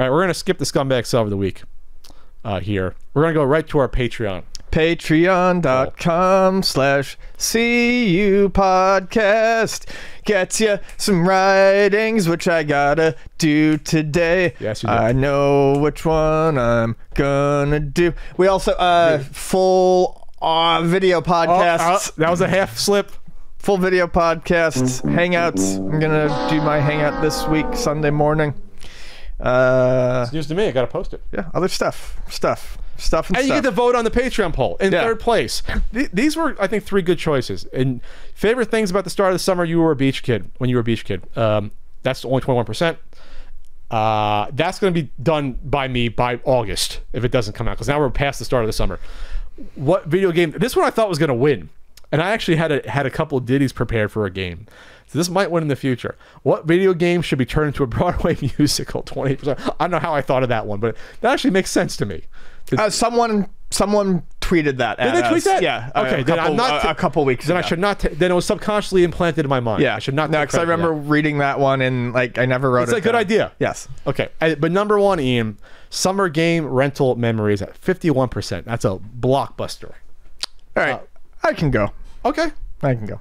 All right, we're gonna skip the scumbag sub of the week. Here, we're gonna go right to our Patreon. Patreon.com/CU podcast gets you some writings, which I gotta do today. Yes, you do. I know which one I'm gonna do. We also full video podcasts. That was a half slip. Full video podcasts, hangouts. I'm gonna do my hangout this week, Sunday morning. It's news to me. I gotta post it. Yeah, other stuff. And you get to vote on the Patreon poll in third place. These were, I think, 3 good choices. And favorite things about the start of the summer, you were a beach kid. When you were a beach kid, that's only 21%. That's going to be done by me by August if it doesn't come out, because now we're past the start of the summer. What video game? This one I thought was going to win, and I actually had a couple of ditties prepared for a game. So this might win in the future. What video game should be turned into a Broadway musical? 20%. I don't know how I thought of that one, but that actually makes sense to me. Someone tweeted that. Did they tweet that? Yeah. Okay. Then I'm not a couple weeks then ago. I should not. Then it was subconsciously implanted in my mind. Yeah. I should not. No, because I remember reading that one and like I never wrote it. It's a good idea. Yes. Okay. But number 1, Ian, summer game rental memories at 51%. That's a blockbuster. All right. I can go. Okay. I can go.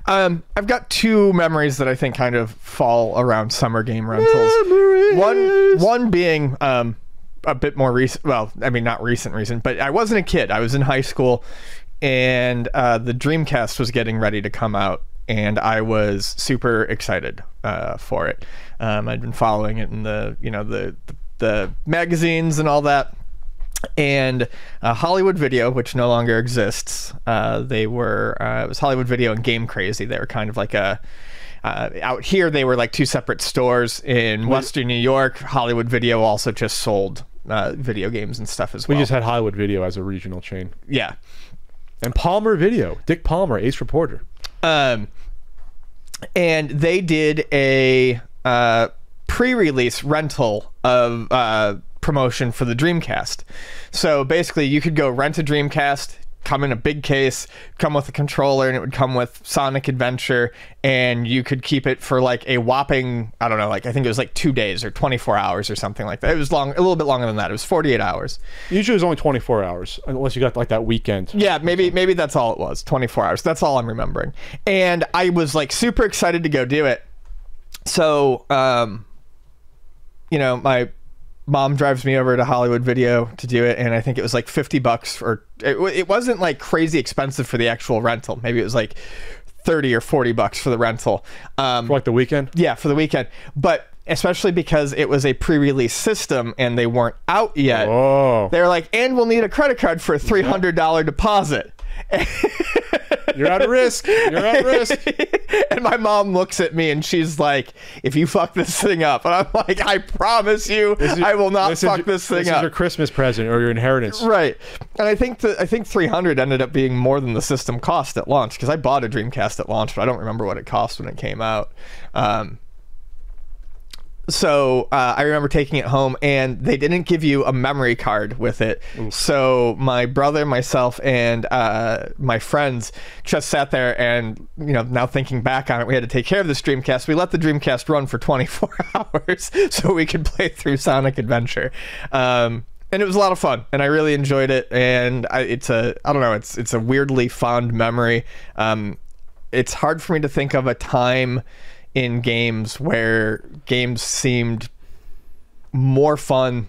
I've got 2 memories that I think kind of fall around summer game rentals. One being a bit more recent. Well, I mean, not recent, but I wasn't a kid. I was in high school, and the Dreamcast was getting ready to come out, and I was super excited for it. I'd been following it in the magazines and all that. And Hollywood Video, which no longer exists, it was Hollywood Video and Game Crazy. They were kind of like out here they were like 2 separate stores. In Western New York, Hollywood Video also just sold video games and stuff as well. We just had Hollywood Video as a regional chain. Yeah. And Palmer Video, Dick Palmer, Ace Reporter. And they did a pre-release rental of promotion for the Dreamcast. So basically you could go rent a Dreamcast, come in a big case, come with a controller, and it would come with Sonic Adventure, and you could keep it for like a whopping, I don't know, like I think it was like 2 days or 24 hours or something like that. It was long, a little bit longer than that. It was 48 hours. Usually it was only 24 hours, unless you got like that weekend. Yeah, maybe that's all it was, 24 hours. That's all I'm remembering. And I was like super excited to go do it. So, my mom drives me over to Hollywood Video to do it, and I think it was like $50 or it wasn't like crazy expensive for the actual rental. Maybe it was like $30 or $40 for the rental. For like the weekend? Yeah, for the weekend. But especially because it was a pre-release system and they weren't out yet. Oh. They're like, and we'll need a credit card for a $300 deposit. You're at risk. You're at risk. And my mom looks at me and she's like, if you fuck this thing up. And I'm like, I promise you, I will not fuck this thing up. This is your Christmas present or your inheritance. Right. And I think $300 ended up being more than the system cost at launch, because I bought a Dreamcast at launch, but I don't remember what it cost when it came out. So I remember taking it home, and they didn't give you a memory card with it. Ooh. So my brother, myself, and my friends just sat there, and now thinking back on it, we had to take care of this Dreamcast. We let the Dreamcast run for 24 hours so we could play through Sonic Adventure. And it was a lot of fun, and I really enjoyed it. And it's a weirdly fond memory. It's hard for me to think of a time in games where games seemed more fun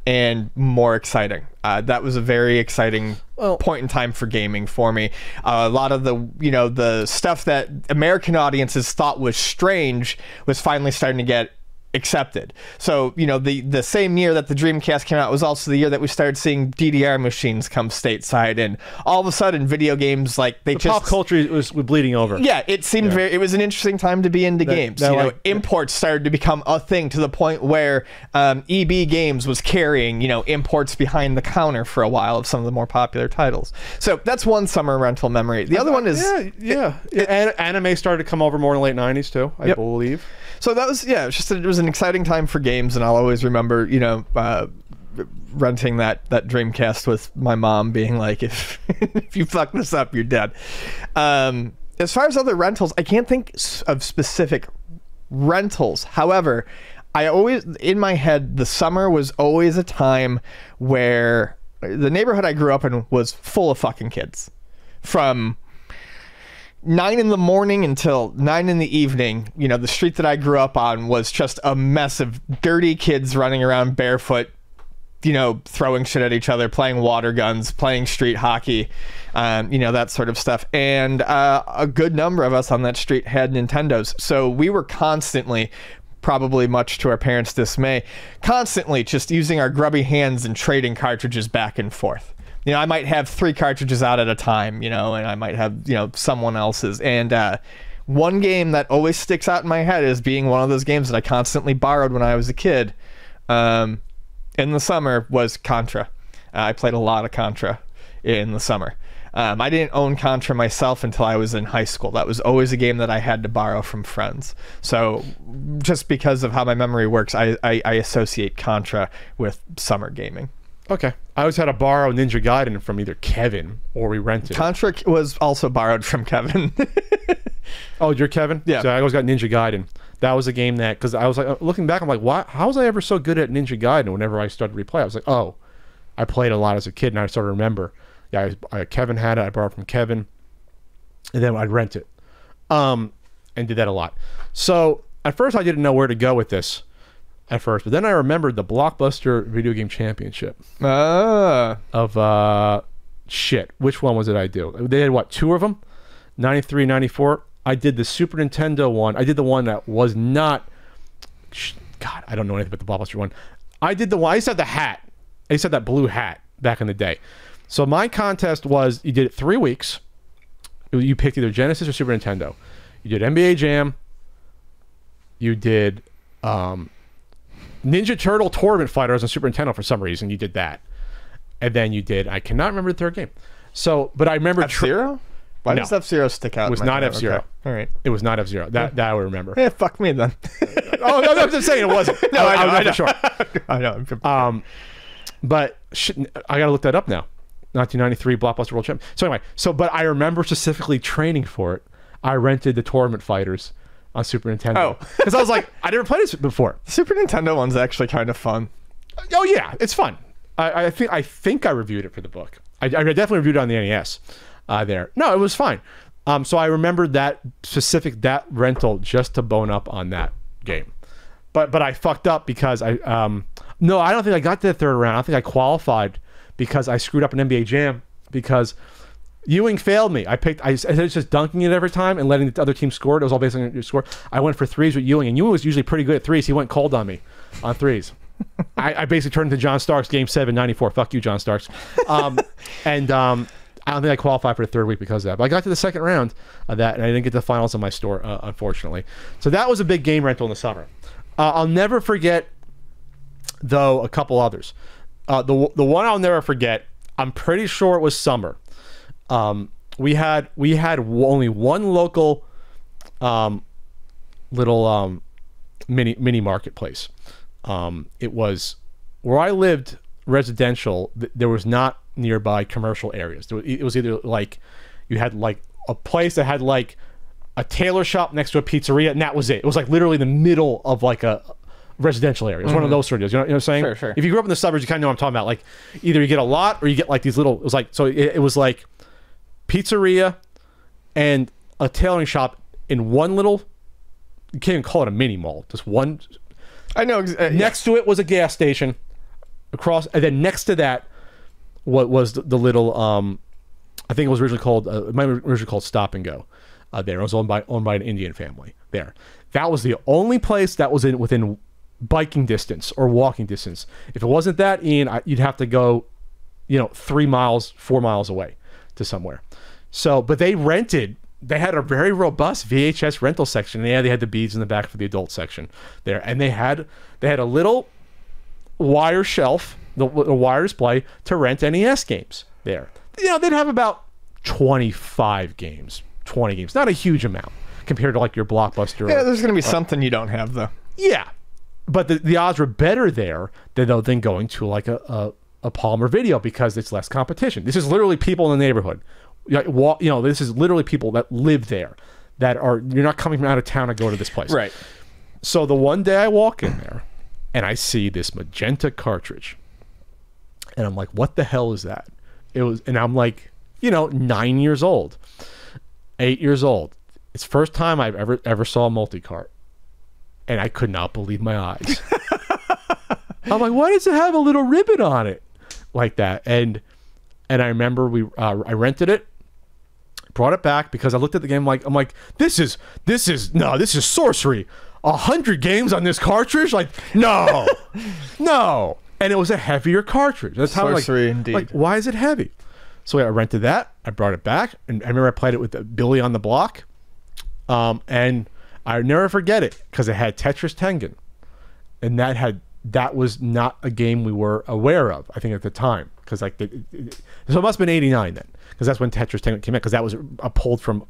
and more exciting. That was a very exciting point in time for gaming for me. A lot of the stuff that American audiences thought was strange was finally starting to get accepted. So the same year that the Dreamcast came out was also the year that we started seeing DDR machines come stateside, and all of a sudden video games, like the pop culture was bleeding over. Yeah, it seemed it was an interesting time to be into games. Imports started to become a thing, to the point where EB Games was carrying imports behind the counter for a while of some of the more popular titles. So that's one summer rental memory. The other one is anime started to come over more in the late 90s too, I believe. So that was it was an exciting time for games, and I'll always remember renting that Dreamcast with my mom being like, if you fuck this up, you're dead. As far as other rentals, I can't think of specific rentals. However, I always, in my head, the summer was always a time where the neighborhood I grew up in was full of fucking kids. From 9 in the morning until 9 in the evening, you know, the street that I grew up on was just a mess of dirty kids running around barefoot, you know, throwing shit at each other, playing water guns, playing street hockey, you know, that sort of stuff. And a good number of us on that street had Nintendos. So we were constantly, probably much to our parents' dismay, constantly just using our grubby hands and trading cartridges back and forth. You know, I might have 3 cartridges out at a time, you know, and I might have, you know, someone else's. And one game that always sticks out in my head is being one of those games that I constantly borrowed when I was a kid in the summer was Contra. I played a lot of Contra in the summer. I didn't own Contra myself until I was in high school. That was always a game that I had to borrow from friends. So just because of how my memory works, I associate Contra with summer gaming. Okay. I always had to borrow Ninja Gaiden from either Kevin or we rented. Contra was also borrowed from Kevin. Oh, you're Kevin? Yeah. So I always got Ninja Gaiden. That was a game that, because I was like, looking back, I'm like, why? How was I ever so good at Ninja Gaiden? Whenever I started to replay, I was like, oh, I played a lot as a kid, and I started to remember. Yeah, Kevin had it. I borrowed from Kevin, and then I'd rent it, and did that a lot. So at first, I didn't know where to go with this. At first, but then I remembered the Blockbuster Video Game Championship. Of shit. Which one was it I do? They had what, 2 of them? 93, 94. I did the Super Nintendo one. I did the one that was not. God, I don't know anything about the Blockbuster one. I did the one. I used to have the hat. I used to have that blue hat back in the day. So my contest was, you did it 3 weeks. You picked either Genesis or Super Nintendo. You did NBA Jam. You did Ninja Turtle Tournament Fighters on Super Nintendo for some reason. You did that. And then you did, I cannot remember the third game. So, but I remember F-Zero? Why does F-Zero stick out? It was not F-Zero. Okay. All right. It was not F-Zero. That I would remember. Yeah, fuck me then. Oh, no, I'm just saying it wasn't. No, I know for sure. I know. But shit, I got to look that up now. 1993 Blockbuster World Champion. So anyway, but I remember specifically training for it. I rented the Tournament Fighters on Super Nintendo. Oh. Because I was like, I never played this before. The Super Nintendo one's actually kind of fun. Oh yeah, it's fun. I think I reviewed it for the book. I definitely reviewed it on the NES there. No, it was fine. So I remembered that rental just to bone up on that game. But I fucked up because I don't think I got to the third round. I don't think I qualified because I screwed up an NBA Jam because Ewing failed me. I was just dunking it every time and letting the other team score. It was all based on your score. I went for 3s with Ewing, and Ewing was usually pretty good at 3s. He went cold on me on 3s. I basically turned into John Starks, Game 7, 94. Fuck you, John Starks. I don't think I qualified for the third week because of that. But I got to the second round of that, and I didn't get to the finals in my store, unfortunately. So that was a big game rental in the summer. I'll never forget, though, a couple others. The one I'll never forget, I'm pretty sure it was summer. We had only one local little mini marketplace. It was where I lived residential. There was not nearby commercial areas. It was either like you had like a place that had like a tailor shop next to a pizzeria, and that was it. It was like literally the middle of like a residential area. It was one of those sort of deals. You know what I'm saying? Sure. If you grew up in the suburbs, you kind of know what I'm talking about. Like either you get a lot or you get like these little. It was like it was like pizzeria and a tailoring shop in one little. You can't even call it a mini mall. Just one. I know. Next to it was a gas station. Across, and then next to that, what was the little? I think it was originally called. It might have originally called Stop and Go. There, it was owned by an Indian family. There, that was the only place that was within biking distance or walking distance. If it wasn't that, Ian, you'd have to go, 3 miles, 4 miles away to somewhere. So, but they had a very robust VHS rental section. They had the beads in the back for the adult section there, and they had a little wire shelf, the wire display to rent NES games there. They'd have about 25 games, 20 games, not a huge amount compared to like your Blockbuster. Yeah, there's going to be something you don't have though. Yeah, but the odds were better there than going to like a Palmer Video because it's less competition. This is literally people in the neighborhood. This is literally people that live there you're not coming from out of town to go to this place. Right. So the one day I walk in there and I see this magenta cartridge and I'm like, what the hell is that? And I'm like, 9 years old, 8 years old. It's the first time I've ever saw a multi-cart, and I could not believe my eyes. I'm like, why does it have a little ribbon on it like that? And I remember I rented it, brought it back because I looked at the game I'm like, this is sorcery. 100 games on this cartridge? Like, no, no. And it was a heavier cartridge. That's how sorcery indeed. Like, why is it heavy? So I rented that. I brought it back, and I remember I played it with Billy on the Block, and I never forget it because it had Tetris Tengen, and that was not a game we were aware of, I think, at the time, because so it must have been '89 then, because that's when Tetris Tengen came out, because that was pulled from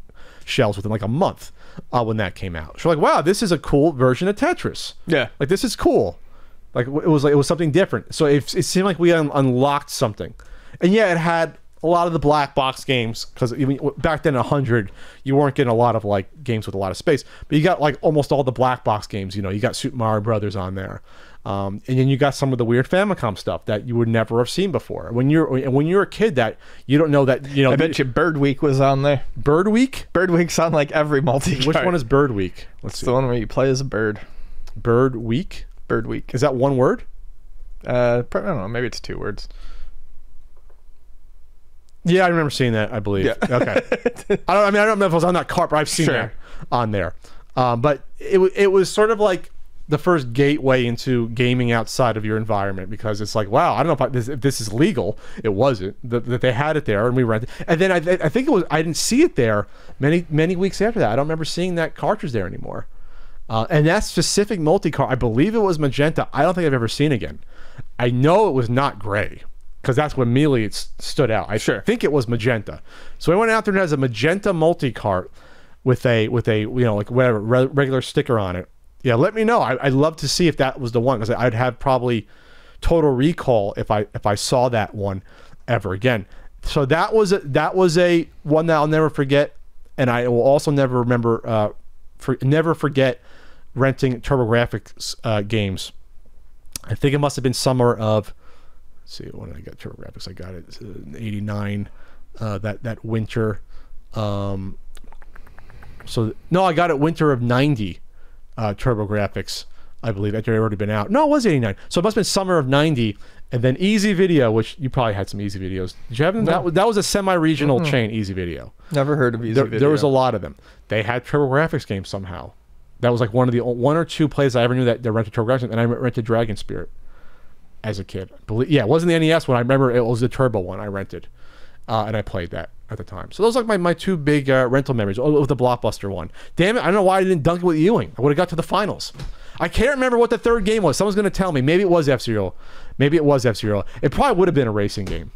shelves within like a month when that came out. So like, wow, this is a cool version of Tetris. Yeah, like this is cool. Like it was something different. So it seemed like we unlocked something, and yeah, it had a lot of the black box games, because back then 100 you weren't getting a lot of like games with a lot of space, but you got like almost all the black box games. You got Super Mario Brothers on there, and then you got some of the weird Famicom stuff that you would never have seen before. When you're a kid, that you don't know that I bet you Bird Week was on there. Bird Week on like every multi-cart. Which one is Bird Week? Let's see. The one where you play as a bird. Bird Week. Bird Week. Is that one word? I don't know. Maybe it's 2 words. Yeah, I remember seeing that, I believe. Yeah. Okay. I don't know if it was on that cart, but I've seen that on there. But it was sort of like the first gateway into gaming outside of your environment, because it's like, wow, I don't know if this is legal. It wasn't. That they had it there and we rented. And then I think it was, I didn't see it there many weeks after that. I don't remember seeing that cartridge there anymore. And that specific multi-cart, I believe it was magenta. I don't think I've ever seen again. I know it was not gray, because that's when immediately it stood out. I think it was magenta. So I went out there and has a magenta multi-cart with a like whatever regular sticker on it. Yeah, let me know. I'd love to see if that was the one, because I'd have probably Total Recall if I saw that one ever again. So that was a one that I'll never forget, and I will also never never forget renting TurboGrafx games. I think it must have been summer of, let's see, when did I get TurboGrafx? I got it in '89, that winter. So no, I got it winter of '90. TurboGrafx, I believe, after it had already been out. No, it was '89. So it must have been summer of '90. And then Easy Video, which you probably had some Easy Videos. Did you have them? No. That was a semi-regional chain, Easy Video. Never heard of Easy Video. There was a lot of them. They had TurboGrafx games somehow. That was like one or two plays I ever knew that rented TurboGrafx, and I rented Dragon Spirit as a kid. It wasn't the NES one. I remember it was the Turbo one I rented, and I played that at the time. So those are like my two big rental memories. With the Blockbuster one. Damn it, I don't know why I didn't dunk it with Ewing. I would have got to the finals. I can't remember what the third game was. Someone's going to tell me. Maybe it was F-Zero. Maybe it was F-Zero. It probably would have been a racing game.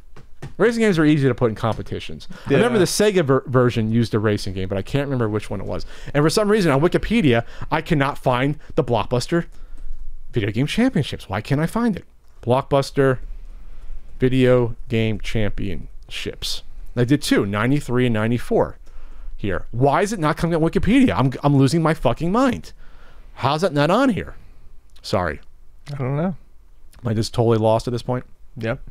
Racing games are easy to put in competitions. Yeah. I remember the Sega version used a racing game, but I can't remember which one it was. And for some reason, on Wikipedia, I cannot find the Blockbuster Video Game Championships. Why can't I find it? Blockbuster Video Game Championships. I did two, 93 and 94 here. Why is it not coming on Wikipedia? I'm losing my fucking mind. How's that not on here? Sorry. I don't know. Am I just totally lost at this point? Yep.